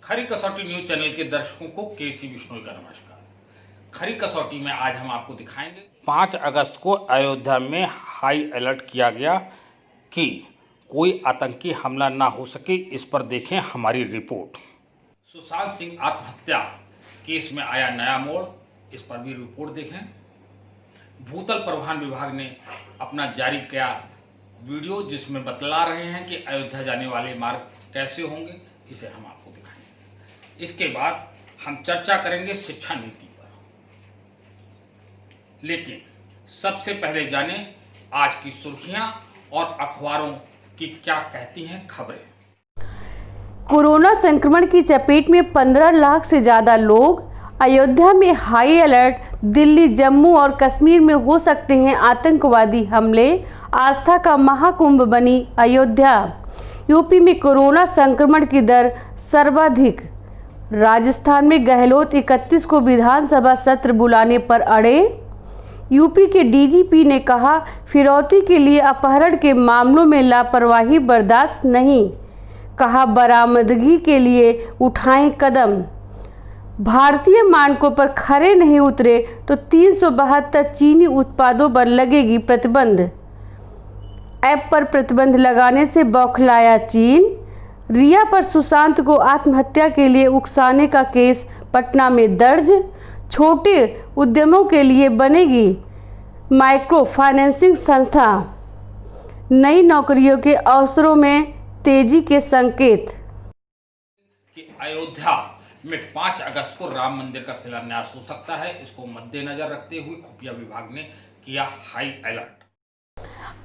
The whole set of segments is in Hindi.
खरी कसौटी न्यूज चैनल के दर्शकों को केसी बिश्नोई का नमस्कार। खरी कसौटी में आज हम आपको दिखाएंगे 5 अगस्त को अयोध्या में हाई अलर्ट किया गया कि कोई आतंकी हमला ना हो सके। इस पर देखें हमारी रिपोर्ट। सुशांत सिंह आत्महत्या केस में आया नया मोड़, इस पर भी रिपोर्ट देखें। भूतल परिवहन विभाग ने अपना जारी किया वीडियो जिसमें बतला रहे हैं कि अयोध्या जाने वाले मार्ग कैसे होंगे, इसे हम आपको दिखाएंगे। इसके बाद हम चर्चा करेंगे शिक्षा नीति पर। लेकिन सबसे पहले जाने आज की सुर्खियां और अखबारों की क्या कहती हैं खबरें। कोरोना संक्रमण की चपेट में 15 लाख से ज्यादा लोग, अयोध्या में हाई अलर्ट, दिल्ली, जम्मू और कश्मीर में हो सकते हैं आतंकवादी हमले, आस्था का महाकुंभ बनी अयोध्या। यूपी में कोरोना संक्रमण की दर सर्वाधिक। राजस्थान में गहलोत 31 को विधानसभा सत्र बुलाने पर अड़े। यूपी के डीजीपी ने कहा, फिरौती के लिए अपहरण के मामलों में लापरवाही बर्दाश्त नहीं। कहा, बरामदगी के लिए उठाएं कदम। भारतीय मानकों पर खरे नहीं उतरे तो 372 चीनी उत्पादों पर लगेगी प्रतिबंध। ऐप पर प्रतिबंध लगाने से बौखलाया चीन। रिया पर सुशांत को आत्महत्या के लिए उकसाने का केस पटना में दर्ज। छोटे उद्यमों के लिए बनेगी माइक्रो फाइनेंसिंग संस्था। नई नौकरियों के अवसरों में तेजी के संकेत। कि अयोध्या में 5 अगस्त को राम मंदिर का शिलान्यास हो सकता है। इसको मद्देनजर रखते हुए खुफिया विभाग ने किया हाई अलर्ट।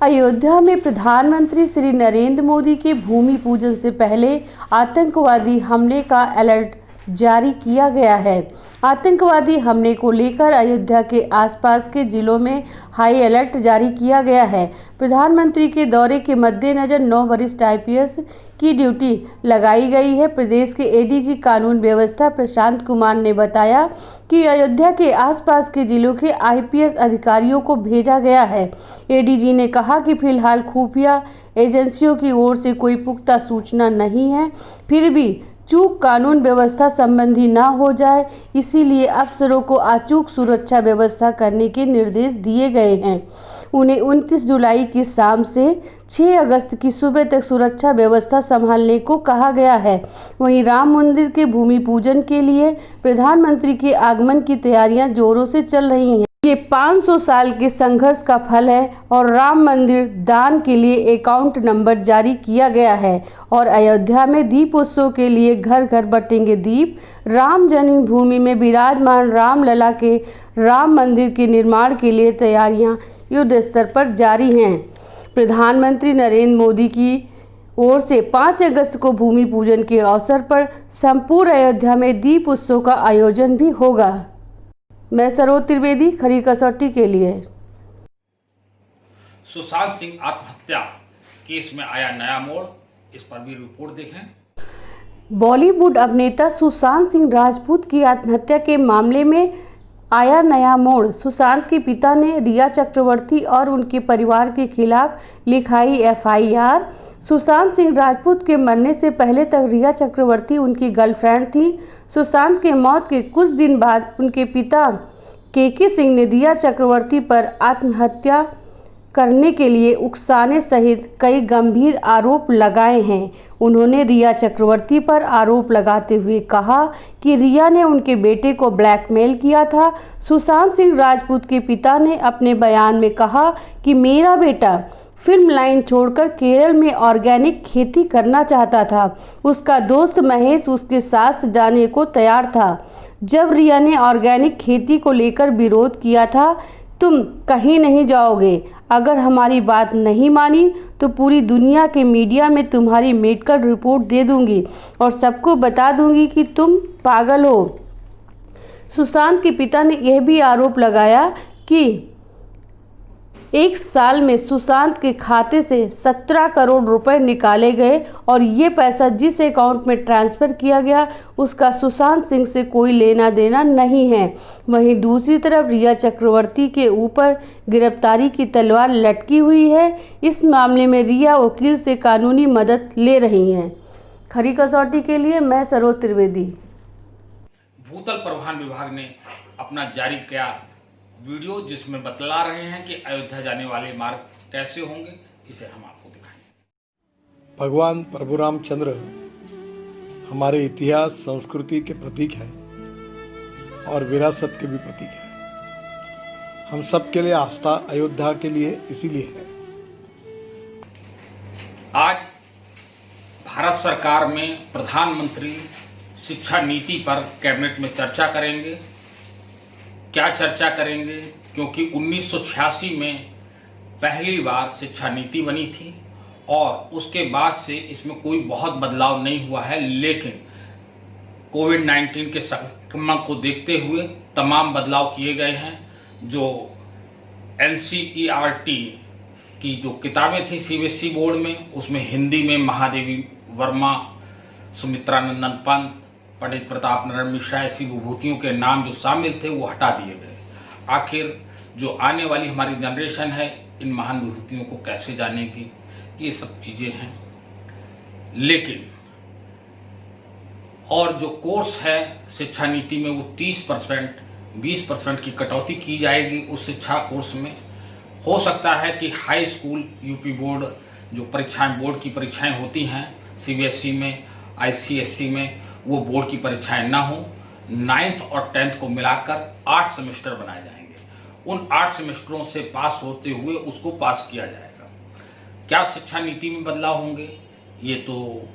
अयोध्या में प्रधानमंत्री श्री नरेंद्र मोदी के भूमि पूजन से पहले आतंकवादी हमले का अलर्ट जारी किया गया है। आतंकवादी हमले को लेकर अयोध्या के आसपास के जिलों में हाई अलर्ट जारी किया गया है। प्रधानमंत्री के दौरे के मद्देनजर 9 वरिष्ठ आईपीएस की ड्यूटी लगाई गई है। प्रदेश के एडीजी कानून व्यवस्था प्रशांत कुमार ने बताया कि अयोध्या के आसपास के जिलों के आईपीएस अधिकारियों को भेजा गया है। एडीजी ने कहा कि फिलहाल खुफिया एजेंसियों की ओर से कोई पुख्ता सूचना नहीं है, फिर भी चूक कानून व्यवस्था संबंधी ना हो जाए, इसीलिए अफसरों को अचूक सुरक्षा व्यवस्था करने के निर्देश दिए गए हैं। उन्हें 29 जुलाई की शाम से 6 अगस्त की सुबह तक सुरक्षा व्यवस्था संभालने को कहा गया है। वहीं राम मंदिर के भूमि पूजन के लिए प्रधानमंत्री के आगमन की तैयारियां जोरों से चल रही हैं। ये 500 साल के संघर्ष का फल है और राम मंदिर दान के लिए अकाउंट नंबर जारी किया गया है और अयोध्या में दीपोत्सव के लिए घर घर बटेंगे दीप। राम जन्मभूमि में विराजमान रामलला के राम मंदिर के निर्माण के लिए तैयारियां युद्ध स्तर पर जारी हैं। प्रधानमंत्री नरेंद्र मोदी की ओर से 5 अगस्त को भूमि पूजन के अवसर पर संपूर्ण अयोध्या में दीप उत्सव का आयोजन भी होगा। मैं सरोज त्रिवेदी, खरी कसौटी के लिए। सुशांत सिंह आत्महत्या केस में आया नया मोड़, इस पर भी रिपोर्ट देखें। बॉलीवुड अभिनेता सुशांत सिंह राजपूत की आत्महत्या के मामले में आया नया मोड़। सुशांत के पिता ने रिया चक्रवर्ती और उनके परिवार के खिलाफ लिखाई एफआईआर। सुशांत सिंह राजपूत के मरने से पहले तक रिया चक्रवर्ती उनकी गर्लफ्रेंड थी। सुशांत के मौत के कुछ दिन बाद उनके पिता केके सिंह ने रिया चक्रवर्ती पर आत्महत्या करने के लिए उकसाने सहित कई गंभीर आरोप लगाए हैं। उन्होंने रिया चक्रवर्ती पर आरोप लगाते हुए कहा कि रिया ने उनके बेटे को ब्लैकमेल किया था। सुशांत सिंह राजपूत के पिता ने अपने बयान में कहा कि मेरा बेटा फिल्म लाइन छोड़कर केरल में ऑर्गेनिक खेती करना चाहता था। उसका दोस्त महेश उसके साथ जाने को तैयार था। जब रिया ने ऑर्गेनिक खेती को लेकर विरोध किया था, तुम कहीं नहीं जाओगे, अगर हमारी बात नहीं मानी तो पूरी दुनिया के मीडिया में तुम्हारी मेडिकल रिपोर्ट दे दूंगी और सबको बता दूंगी कि तुम पागल हो। सुशांत के पिता ने यह भी आरोप लगाया कि 1 साल में सुशांत के खाते से 17 करोड़ रुपए निकाले गए और ये पैसा जिस अकाउंट में ट्रांसफ़र किया गया उसका सुशांत सिंह से कोई लेना देना नहीं है। वहीं दूसरी तरफ रिया चक्रवर्ती के ऊपर गिरफ्तारी की तलवार लटकी हुई है। इस मामले में रिया वकील से कानूनी मदद ले रही हैं। खरी कसौटी के लिए मैं सरोज त्रिवेदी। भूतल परिवहन विभाग ने अपना जारी किया वीडियो जिसमें बतला रहे हैं कि अयोध्या जाने वाले मार्ग कैसे होंगे, इसे हम आपको दिखाएंगे। भगवान प्रभु रामचंद्र हमारे इतिहास संस्कृति के प्रतीक हैं और विरासत के भी प्रतीक हैं। हम सब के लिए आस्था अयोध्या के लिए इसीलिए है। आज भारत सरकार में प्रधानमंत्री शिक्षा नीति पर कैबिनेट में चर्चा करेंगे। क्या चर्चा करेंगे, क्योंकि 1986 में पहली बार शिक्षा नीति बनी थी और उसके बाद से इसमें कोई बहुत बदलाव नहीं हुआ है, लेकिन कोविड-19 के संक्रमण को देखते हुए तमाम बदलाव किए गए हैं। जो NCERT की जो किताबें थी CBSE बोर्ड में, उसमें हिंदी में महादेवी वर्मा, सुमित्रानंदन पंत, पंडित प्रताप नारायण मिश्रा ऐसी विभूतियों के नाम जो शामिल थे वो हटा दिए गए। आखिर जो आने वाली हमारी जनरेशन है इन महान विभूतियों को कैसे जानेगी, ये सब चीज़ें हैं। लेकिन और जो कोर्स है शिक्षा नीति में वो 30% 20% की कटौती की जाएगी उस शिक्षा कोर्स में। हो सकता है कि हाई स्कूल यूपी बोर्ड जो परीक्षाएं, बोर्ड की परीक्षाएं होती हैं CBSE में, ICSE में, वो बोर्ड की परीक्षाएं ना हो। 9th और 10th को मिलाकर 8 सेमेस्टर बनाए जाएंगे। उन 8 सेमेस्टरों से पास होते हुए उसको पास किया जाएगा। क्या शिक्षा नीति में बदलाव होंगे, ये तो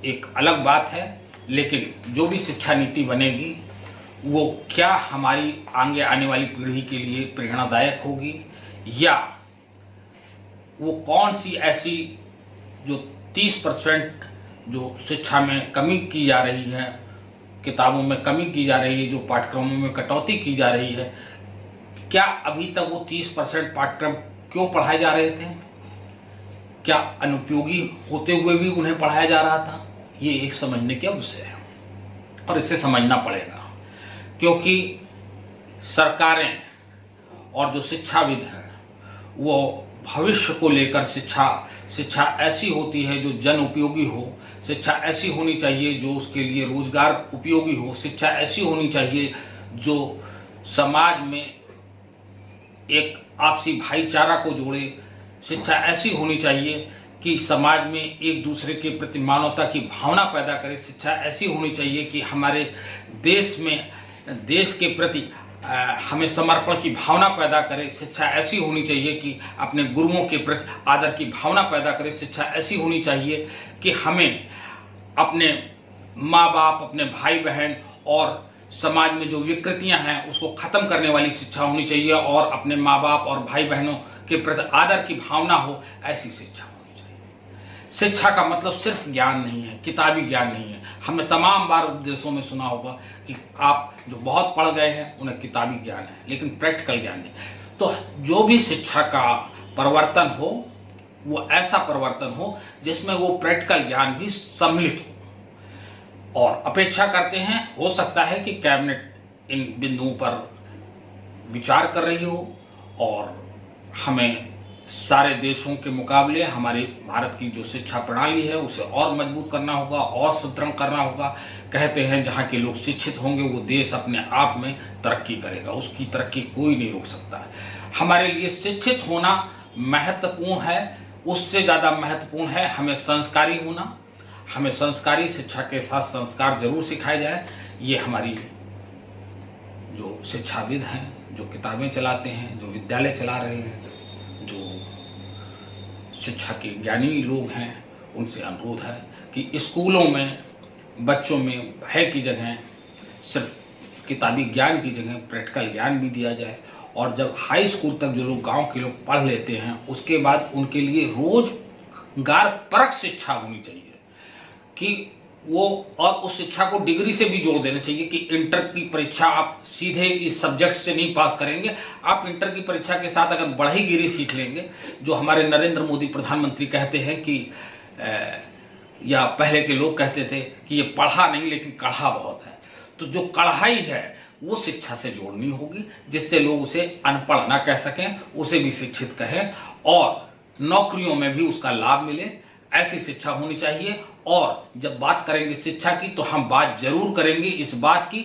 एक अलग बात है, लेकिन जो भी शिक्षा नीति बनेगी वो क्या हमारी आगे आने वाली पीढ़ी के लिए प्रेरणादायक होगी, या वो कौन सी ऐसी जो 30% जो शिक्षा में कमी की जा रही है, किताबों में कमी की जा रही है, जो पाठ्यक्रमों में कटौती की जा रही है, क्या अभी तक वो 30% पाठ्यक्रम क्यों पढ़ाए जा रहे थे? क्या अनुपयोगी होते हुए भी उन्हें पढ़ाया जा रहा था? ये एक समझने का विषय है और इसे समझना पड़ेगा, क्योंकि सरकारें और जो शिक्षाविद हैं वो भविष्य को लेकर शिक्षा ऐसी होती है जो जन उपयोगी हो, शिक्षा ऐसी होनी चाहिए जो उसके लिए रोजगार उपयोगी हो, शिक्षा ऐसी होनी चाहिए जो समाज में एक आपसी भाईचारा को जोड़े, शिक्षा ऐसी होनी चाहिए कि समाज में एक दूसरे के प्रति मानवता की भावना पैदा करे, शिक्षा ऐसी होनी चाहिए कि हमारे देश में देश के प्रति हमें समर्पण की भावना पैदा करे, शिक्षा ऐसी होनी चाहिए कि अपने गुरुओं के प्रति आदर की भावना पैदा करे, शिक्षा ऐसी होनी चाहिए कि हमें अपने माँ बाप, अपने भाई बहन और समाज में जो विकृतियां हैं उसको खत्म करने वाली शिक्षा होनी चाहिए और अपने माँ बाप और भाई बहनों के प्रति आदर की भावना हो, ऐसी शिक्षा होनी चाहिए। शिक्षा का मतलब सिर्फ ज्ञान नहीं है, किताबी ज्ञान नहीं है। हमने तमाम बार उपदेशों में सुना होगा कि आप जो बहुत पढ़ गए हैं उन्हें किताबी ज्ञान है, लेकिन प्रैक्टिकल ज्ञान नहीं। तो जो भी शिक्षा का परिवर्तन हो वो ऐसा परिवर्तन हो जिसमें वो प्रैक्टिकल ज्ञान भी सम्मिलित हो। और अपेक्षा करते हैं, हो सकता है कि कैबिनेट इन बिंदुओं पर विचार कर रही हो और हमें सारे देशों के मुकाबले हमारे भारत की जो शिक्षा प्रणाली है उसे और मजबूत करना होगा और सुदृढ़ करना होगा। कहते हैं जहाँ के लोग शिक्षित होंगे वो देश अपने आप में तरक्की करेगा, उसकी तरक्की कोई नहीं रोक सकता है। हमारे लिए शिक्षित होना महत्वपूर्ण है, उससे ज़्यादा महत्वपूर्ण है हमें संस्कारी होना। हमें संस्कारी शिक्षा के साथ संस्कार जरूर सिखाए जाए। ये हमारी जो शिक्षाविद हैं, जो किताबें चलाते हैं, जो विद्यालय चला रहे हैं, जो शिक्षा के ज्ञानी लोग हैं, उनसे अनुरोध है कि स्कूलों में बच्चों में भय की जगह सिर्फ किताबी ज्ञान की जगह प्रैक्टिकल ज्ञान भी दिया जाए। और जब हाई स्कूल तक जो लोग गांव के लोग पढ़ लेते हैं उसके बाद उनके लिए रोजगार परक शिक्षा होनी चाहिए कि वो, और उस शिक्षा को डिग्री से भी जोड़ देना चाहिए कि इंटर की परीक्षा आप सीधे इस सब्जेक्ट से नहीं पास करेंगे, आप इंटर की परीक्षा के साथ अगर बढ़ईगिरी सीख लेंगे, जो हमारे नरेंद्र मोदी प्रधानमंत्री कहते हैं कि या पहले के लोग कहते थे कि ये पढ़ा नहीं लेकिन कढ़ा बहुत है। तो जो कढ़ाई है वो शिक्षा से जोड़नी होगी, जिससे लोग उसे अनपढ़ ना कह सकें, उसे भी शिक्षित कहें और नौकरियों में भी उसका लाभ मिले। ऐसी शिक्षा होनी चाहिए और जब बात करेंगे शिक्षा की तो हम बात जरूर करेंगे इस बात की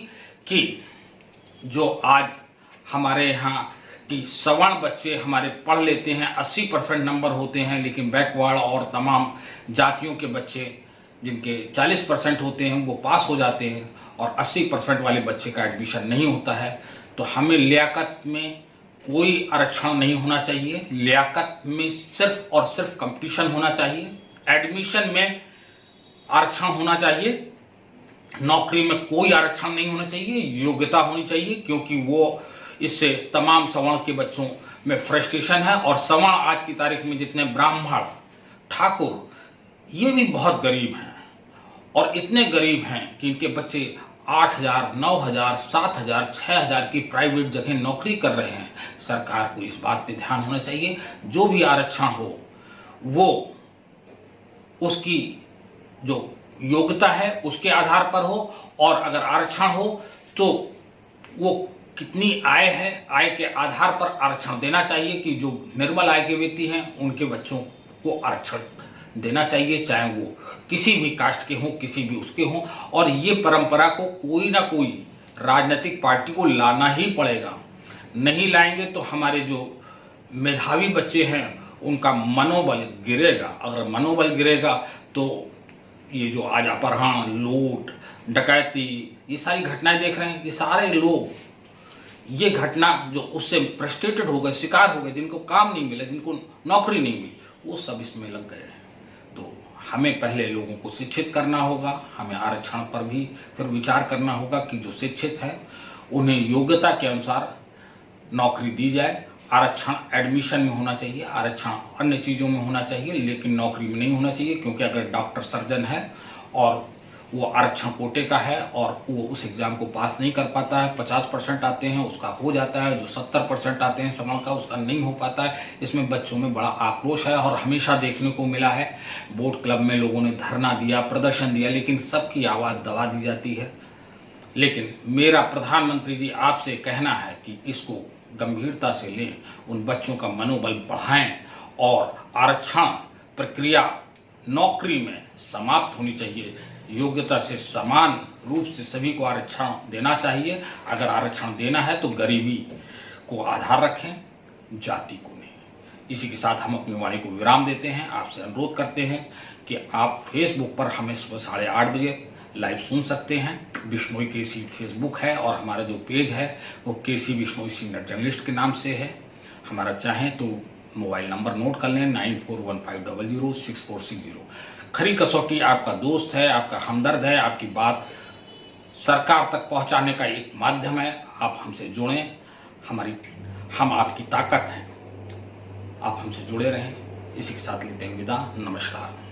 कि जो आज हमारे यहाँ कि सवर्ण बच्चे हमारे पढ़ लेते हैं, 80% नंबर होते हैं, लेकिन बैकवर्ड और तमाम जातियों के बच्चे जिनके 40% होते हैं वो पास हो जाते हैं और 80% वाले बच्चे का एडमिशन नहीं होता है। तो हमें लियाकत में कोई आरक्षण नहीं होना चाहिए, लियाकत में सिर्फ और सिर्फ कंपटीशन होना चाहिए, एडमिशन में आरक्षण होना चाहिए, नौकरी में कोई आरक्षण नहीं होना चाहिए, योग्यता होनी चाहिए, क्योंकि वो इससे तमाम सवर्ण के बच्चों में फ्रस्ट्रेशन है। और सवर्ण आज की तारीख में जितने ब्राह्मण, ठाकुर, ये भी बहुत गरीब हैं और इतने गरीब हैं कि इनके बच्चे 8,000, 9,000, 7,000, 6,000 की प्राइवेट जगह नौकरी कर रहे हैं। सरकार को इस बात पे ध्यान होना चाहिए, जो भी आरक्षण हो वो उसकी जो योग्यता है उसके आधार पर हो, और अगर आरक्षण हो तो वो कितनी आय है, आय के आधार पर आरक्षण देना चाहिए कि जो निर्बल आय के व्यक्ति हैं उनके बच्चों को आरक्षण देना चाहिए, चाहे वो किसी भी कास्ट के हों, किसी भी उसके हों। और ये परंपरा को कोई ना कोई राजनीतिक पार्टी को लाना ही पड़ेगा, नहीं लाएंगे तो हमारे जो मेधावी बच्चे हैं उनका मनोबल गिरेगा। अगर मनोबल गिरेगा तो ये जो आज अपहरण, लूट, डकैती, ये सारी घटनाएं देख रहे हैं, ये सारे लोग ये घटना जो उससे फ्रस्ट्रेटेड हो गए, शिकार हो गए, जिनको काम नहीं मिला, जिनको नौकरी नहीं मिली, वो सब इसमें लग गए हैं। तो हमें पहले लोगों को शिक्षित करना होगा, हमें आरक्षण पर भी फिर विचार करना होगा कि जो शिक्षित है उन्हें योग्यता के अनुसार नौकरी दी जाए। आरक्षण एडमिशन में होना चाहिए, आरक्षण अन्य चीज़ों में होना चाहिए, लेकिन नौकरी में नहीं होना चाहिए, क्योंकि अगर डॉक्टर सर्जन है और वो आरक्षण कोटे का है और वो उस एग्ज़ाम को पास नहीं कर पाता है, 50% आते हैं उसका हो जाता है, जो 70% आते हैं सवर्ण का उसका नहीं हो पाता है। इसमें बच्चों में बड़ा आक्रोश है और हमेशा देखने को मिला है, बोर्ड क्लब में लोगों ने धरना दिया, प्रदर्शन दिया, लेकिन सबकी आवाज़ दबा दी जाती है। लेकिन मेरा प्रधानमंत्री जी आपसे कहना है कि इसको गंभीरता से लें, उन बच्चों का मनोबल बढ़ाएं और आरक्षण प्रक्रिया नौकरी में समाप्त होनी चाहिए। योग्यता से समान रूप से सभी को आरक्षण देना चाहिए। अगर आरक्षण देना है तो गरीबी को आधार रखें, जाति को नहीं। इसी के साथ हम अपनी वाणी को विराम देते हैं। आपसे अनुरोध करते हैं कि आप फेसबुक पर हमें सुबह 8:30 बजे लाइव सुन सकते हैं। बिश्नोई केसी फेसबुक है और हमारा जो पेज है वो केसी बिश्नोई सीनियर जर्नलिस्ट के नाम से है। हमारा चाहें तो मोबाइल नंबर नोट कर लें 9415006460। खरी कसौटी आपका दोस्त है, आपका हमदर्द है, आपकी बात सरकार तक पहुंचाने का एक माध्यम है। आप हमसे जुड़ें, हम आपकी ताकत हैं, आप हमसे जुड़े रहें। इसी के साथ लेते हैं विदा, नमस्कार।